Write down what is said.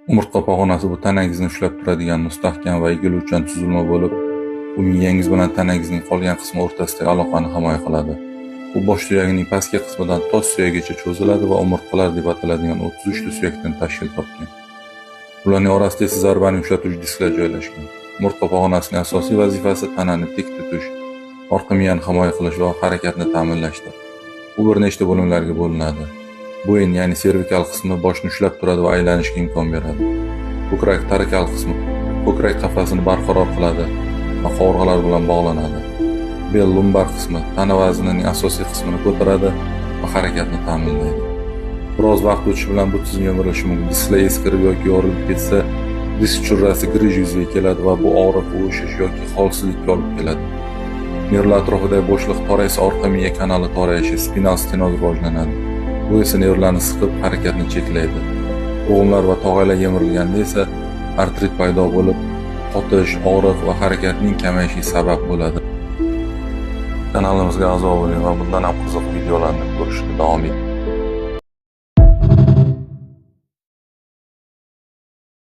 Umurtqa pog'onasi bu tanangizni ushlab turadigan mustahkam va egiluvchan tuzilma bo'lib, u miyangiz bilan tanangizning qolgan qismi o'rtasidagi aloqani himoya qiladi. U bosh suyagining pastki qismidan tos suyagacha cho'ziladi va umurtqalar deb ataladigan 33 ta suyakdan tashkil topgan. Ularning orasida esa zarbani yumshatuvchi disklar joylashgan. Umurtqa pog'onasining asosiy vazifasi tanani tik tutish, orqa miyani himoya qilish va harakatni ta'minlashdir. U bir nechta bo'limlarga bo'linadi. Bo'yin, ya'ni servikal qismi boshni ushlab turadi va aylanishga imkon beradi. Ko'krak tarakal qismi ko'krak qafasini barqaror qiladi va qovurg'alar bilan bog'lanadi. Bel lumbar qismi tana vaznining asosiy qismini ko'taradi va harakatni ta'minlaydi. Biroz vaqt o'tishi bilan bu tizim yemirilishi mumkin. Disklar eskirib yoki yorilib ketsa, disk churrasi grij yuzaga keladi va bu og'riq, uvishish yoki holsizlikka olib keladi. Nervlar atrofidagi bo'shliq toraysa orqa miya kanali torayishi, spinal stenoz rivojlanadi. Bu esa nervlarni siqib, harakatni cheklaydi. Bo'g'imlar va tog'aylar yemirilganda esa artrit paydo bo'lib, qotish, og'riq va harakatning kamayishiga sabab bo'ladi. Kanalimizga a'zo bo'ling va bundan ham qiziq videolarni ko'rishga davom eting.